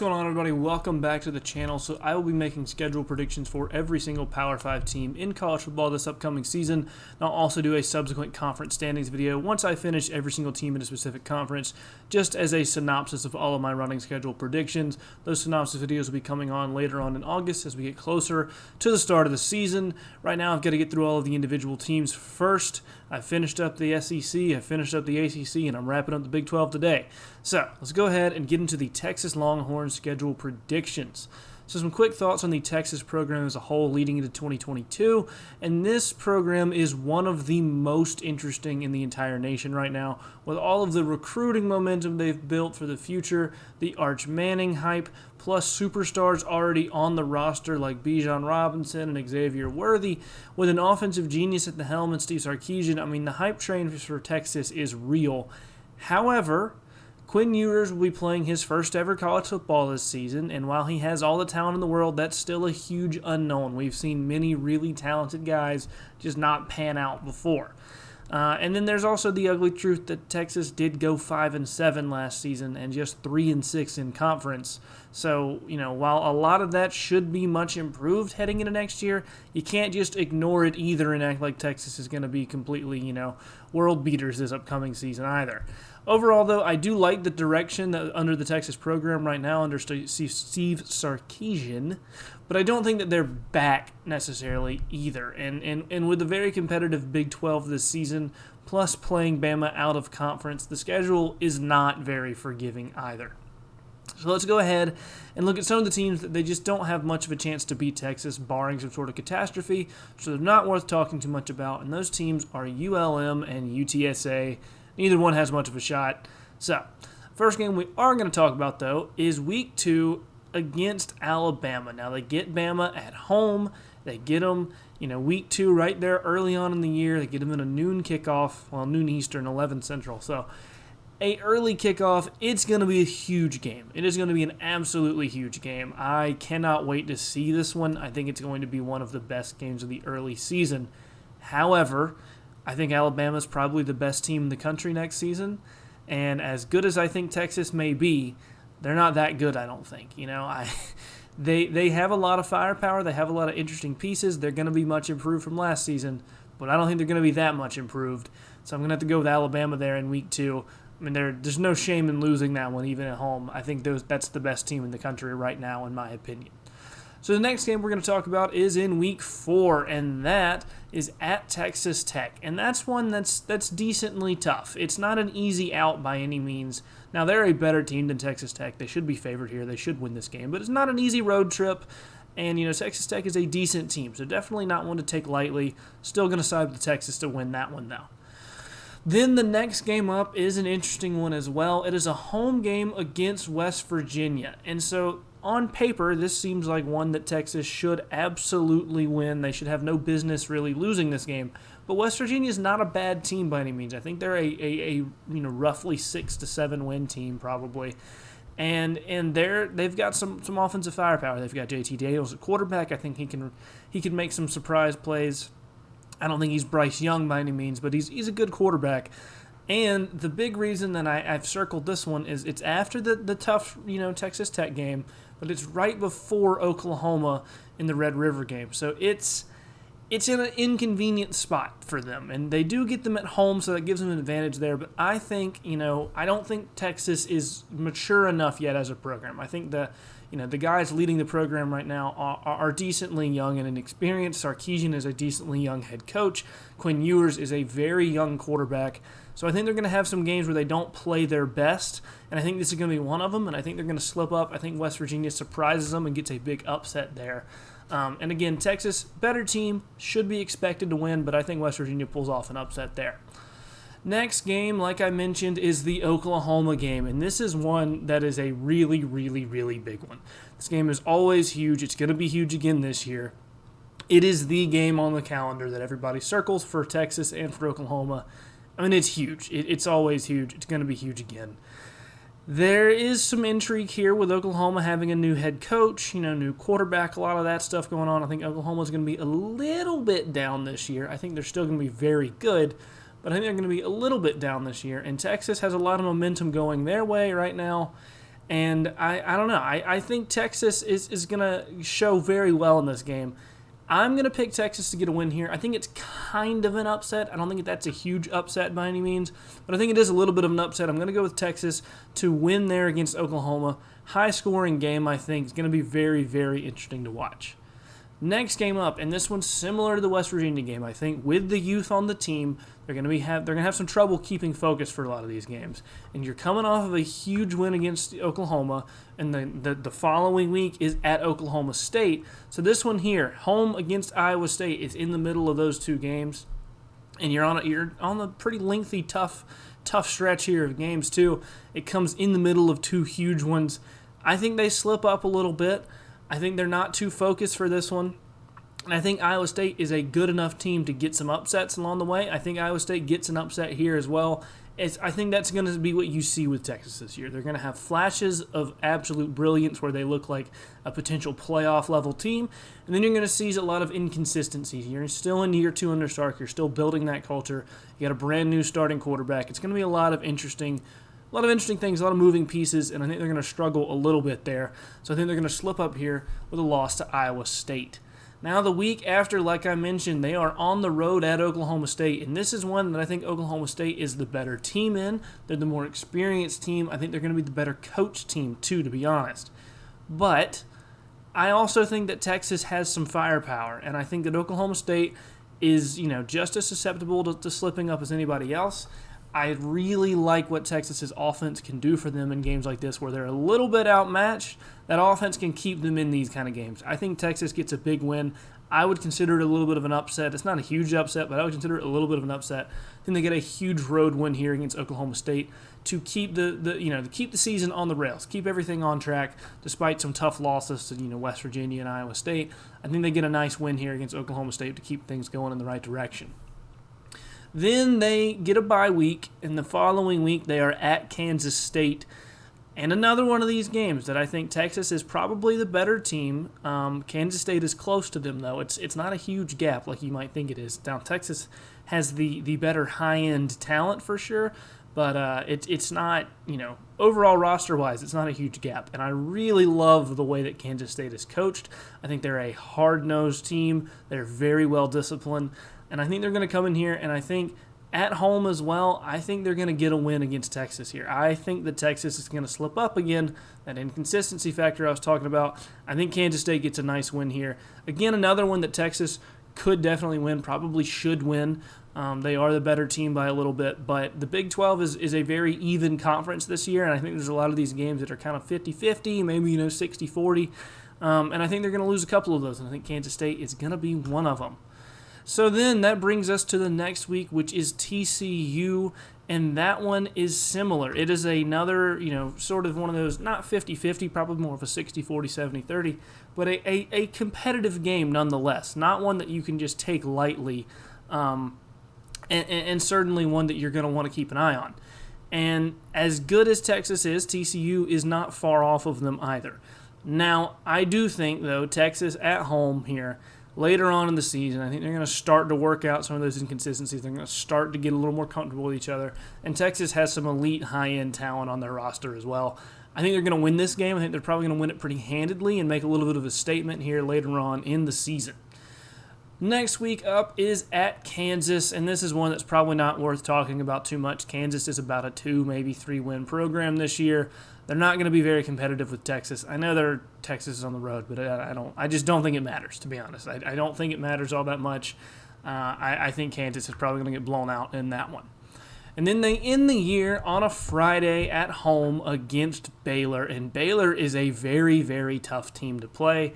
going on, everybody? Welcome back to the channel. So I will be making schedule predictions for every single Power 5 team in college football this upcoming season. And I'll also do a subsequent conference standings video once I finish every single team in a specific conference, just as a synopsis of all of my running schedule predictions. Those synopsis videos will be coming on later on in August as we get closer to the start of the season. Right now, I've got to get through all of the individual teams first. I finished up the SEC, I finished up the ACC, and I'm wrapping up the Big 12 today. So let's go ahead and get into the Texas Longhorns schedule predictions. So some quick thoughts on the Texas program as a whole leading into 2022. And this program is one of the most interesting in the entire nation right now, with all of the recruiting momentum they've built for the future, the Arch Manning hype, plus superstars already on the roster like Bijan Robinson and Xavier Worthy, with an offensive genius at the helm and Steve Sarkisian. I mean, the hype train for Texas is real. However, Quinn Ewers will be playing his first ever college football this season, and while he has all the talent in the world, that's still a huge unknown. We've seen many really talented guys just not pan out before. And then there's also the ugly truth that Texas did go 5-7 last season and just 3-6 in conference. So, while a lot of that should be much improved heading into next year, you can't just ignore it either and act like Texas is going to be completely, world beaters this upcoming season either. Overall, though, I do like the direction that under the Texas program right now under Steve Sarkisian, but I don't think that they're back necessarily either. And with the very competitive Big 12 this season, plus playing Bama out of conference, the schedule is not very forgiving either. So let's go ahead and look at some of the teams that they just don't have much of a chance to beat Texas, barring some sort of catastrophe, so they're not worth talking too much about, and those teams are ULM and UTSA. Neither one has much of a shot. So, first game we are going to talk about, though, is Week 2 against Alabama. Now, they get Bama at home. They get them, Week 2 right there early on in the year. They get them in a noon kickoff, noon Eastern, 11 Central. So, a early kickoff, it's going to be a huge game. It is going to be an absolutely huge game. I cannot wait to see this one. I think it's going to be one of the best games of the early season. However, I think Alabama's probably the best team in the country next season, and as good as I think Texas may be, they're not that good, I don't think. They have a lot of firepower. They have a lot of interesting pieces. They're going to be much improved from last season, but I don't think they're going to be that much improved. So I'm going to have to go with Alabama there in Week 2. I mean, there's no shame in losing that one, even at home. I think that's the best team in the country right now, in my opinion. So the next game we're going to talk about is in Week 4, and that is at Texas Tech. And that's one that's decently tough. It's not an easy out by any means. Now, they're a better team than Texas Tech. They should be favored here. They should win this game. But it's not an easy road trip. And, Texas Tech is a decent team, so definitely not one to take lightly. Still going to side with Texas to win that one, though. Then the next game up is an interesting one as well. It is a home game against West Virginia. And so, on paper, this seems like one that Texas should absolutely win. They should have no business really losing this game. But West Virginia is not a bad team by any means. I think they're a roughly 6-7 win team probably. And they've got some offensive firepower. They've got JT Daniels at quarterback. I think he can make some surprise plays. I don't think he's Bryce Young by any means, but he's a good quarterback. And the big reason that I've circled this one is it's after the tough, Texas Tech game, but it's right before Oklahoma in the Red River game. So it's in an inconvenient spot for them. And they do get them at home, so that gives them an advantage there. But I think, I don't think Texas is mature enough yet as a program. I think the guys leading the program right now are decently young and inexperienced. Sarkisian is a decently young head coach. Quinn Ewers is a very young quarterback. So I think they're going to have some games where they don't play their best, and I think this is going to be one of them, and I think they're going to slip up. I think West Virginia surprises them and gets a big upset there. And again, Texas, better team, should be expected to win, but I think West Virginia pulls off an upset there. Next game, like I mentioned, is the Oklahoma game, and this is one that is a really, really, really big one. This game is always huge. It's going to be huge again this year. It is the game on the calendar that everybody circles for Texas and for Oklahoma. I mean, it's huge. It's always huge. It's going to be huge again. There is some intrigue here with Oklahoma having a new head coach, new quarterback, a lot of that stuff going on. I think Oklahoma's going to be a little bit down this year. I think they're still going to be very good, but I think they're going to be a little bit down this year. And Texas has a lot of momentum going their way right now. And I don't know. I think Texas is going to show very well in this game. I'm going to pick Texas to get a win here. I think it's kind of an upset. I don't think that's a huge upset by any means, but I think it is a little bit of an upset. I'm going to go with Texas to win there against Oklahoma. High-scoring game, I think. It's going to be very, very interesting to watch. Next game up, and this one's similar to the West Virginia game, I think. With the youth on the team, they're going to have some trouble keeping focus for a lot of these games. And you're coming off of a huge win against Oklahoma, and the following week is at Oklahoma State. So this one here, home against Iowa State, is in the middle of those two games, and you're on a pretty lengthy, tough stretch here of games too. It comes in the middle of two huge ones. I think they slip up a little bit. I think they're not too focused for this one. And I think Iowa State is a good enough team to get some upsets along the way. I think Iowa State gets an upset here as well. I think that's going to be what you see with Texas this year. They're going to have flashes of absolute brilliance where they look like a potential playoff level team. And then you're going to see a lot of inconsistency. You're still in year 2 under Stark. You're still building that culture. You got a brand new starting quarterback. It's going to be a lot of interesting things, a lot of moving pieces, and I think they're going to struggle a little bit there. So I think they're going to slip up here with a loss to Iowa State. Now, the week after, like I mentioned, they are on the road at Oklahoma State, and this is one that I think Oklahoma State is the better team in. They're the more experienced team. I think they're going to be the better coach team, too, to be honest. But I also think that Texas has some firepower, and I think that Oklahoma State is, just as susceptible to slipping up as anybody else. I really like what Texas's offense can do for them in games like this where they're a little bit outmatched. That offense can keep them in these kind of games. I think Texas gets a big win. I would consider it a little bit of an upset. It's not a huge upset, but I would consider it a little bit of an upset. I think they get a huge road win here against Oklahoma State to keep to keep the season on the rails, keep everything on track despite some tough losses to West Virginia and Iowa State. I think they get a nice win here against Oklahoma State to keep things going in the right direction. Then they get a bye week, and the following week they are at Kansas State. And another one of these games that I think Texas is probably the better team. Kansas State is close to them, though. It's not a huge gap like you might think it is. Now, Texas has the better high-end talent for sure, but it's not, overall roster-wise, it's not a huge gap. And I really love the way that Kansas State is coached. I think they're a hard-nosed team. They're very well-disciplined. And I think they're going to come in here, and I think at home as well, I think they're going to get a win against Texas here. I think that Texas is going to slip up again, that inconsistency factor I was talking about. I think Kansas State gets a nice win here. Again, another one that Texas could definitely win, probably should win. They are the better team by a little bit, but the Big 12 is a very even conference this year, and I think there's a lot of these games that are kind of 50-50, maybe 60-40, and I think they're going to lose a couple of those, and I think Kansas State is going to be one of them. So then that brings us to the next week, which is TCU, and that one is similar. It is another, sort of one of those, not 50-50, probably more of a 60-40, 70-30, but a competitive game nonetheless, not one that you can just take lightly, and certainly one that you're going to want to keep an eye on. And as good as Texas is, TCU is not far off of them either. Now, I do think, though, Texas at home here, later on in the season, I think they're going to start to work out some of those inconsistencies. They're going to start to get a little more comfortable with each other. And Texas has some elite high-end talent on their roster as well. I think they're going to win this game. I think they're probably going to win it pretty handedly and make a little bit of a statement here later on in the season. Next week up is at Kansas, and this is one that's probably not worth talking about too much. Kansas is about a 2, maybe 3-win program this year. They're not going to be very competitive with Texas. I know Texas is on the road, but I just don't think it matters, to be honest. I don't think it matters all that much. I think Kansas is probably going to get blown out in that one. And then they end the year on a Friday at home against Baylor, and Baylor is a very, very tough team to play.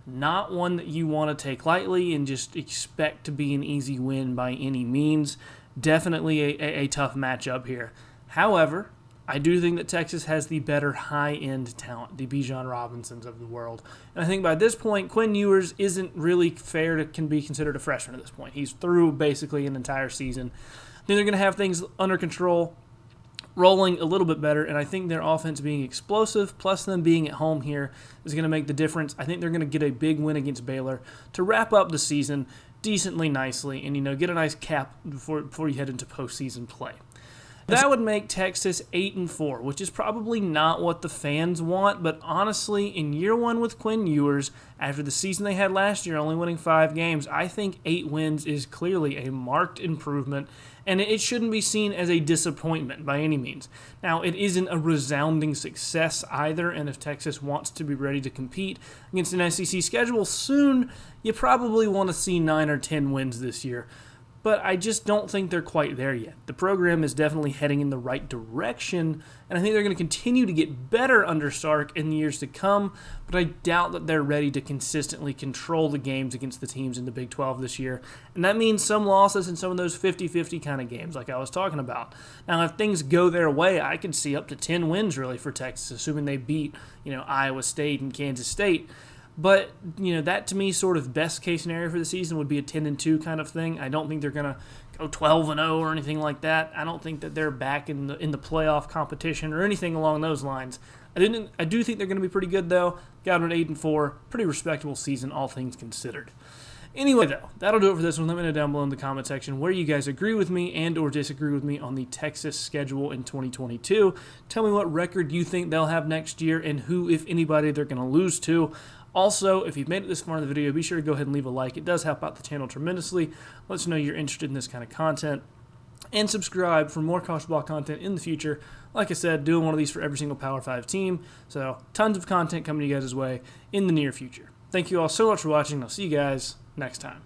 Not one that you want to take lightly and just expect to be an easy win by any means. Definitely a tough matchup here. However, I do think that Texas has the better high-end talent, the Bijan Robinsons of the world. And I think by this point, Quinn Ewers isn't really can be considered a freshman at this point. He's through basically an entire season. I think they're going to have things under control, rolling a little bit better, and I think their offense being explosive, plus them being at home here, is going to make the difference. I think they're going to get a big win against Baylor to wrap up the season decently nicely and, get a nice cap before you head into postseason play. That would make Texas 8-4, which is probably not what the fans want, but honestly, in year one with Quinn Ewers, after the season they had last year, only winning 5 games, I think 8 wins is clearly a marked improvement, and it shouldn't be seen as a disappointment by any means. Now, it isn't a resounding success either, and if Texas wants to be ready to compete against an SEC schedule soon, you probably want to see 9 or 10 wins this year. But I just don't think they're quite there yet. The program is definitely heading in the right direction, and I think they're going to continue to get better under Sark in the years to come, but I doubt that they're ready to consistently control the games against the teams in the Big 12 this year, and that means some losses in some of those 50-50 kind of games like I was talking about. Now, if things go their way, I could see up to 10 wins really for Texas, assuming they beat, Iowa State and Kansas State. But, that to me sort of best case scenario for the season would be a 10-2 kind of thing. I don't think they're going to go 12-0 or anything like that. I don't think that they're back in the playoff competition or anything along those lines. I do think they're going to be pretty good, though. Got an 8-4, pretty respectable season, all things considered. Anyway, though, that'll do it for this one. Let me know down below in the comment section where you guys agree with me and or disagree with me on the Texas schedule in 2022. Tell me what record you think they'll have next year and who, if anybody, they're going to lose to. Also, if you've made it this far in the video, be sure to go ahead and leave a like. It does help out the channel tremendously. Let us know you're interested in this kind of content. And subscribe for more college football content in the future. Like I said, doing one of these for every single Power 5 team. So, tons of content coming to you guys' way in the near future. Thank you all so much for watching. I'll see you guys next time.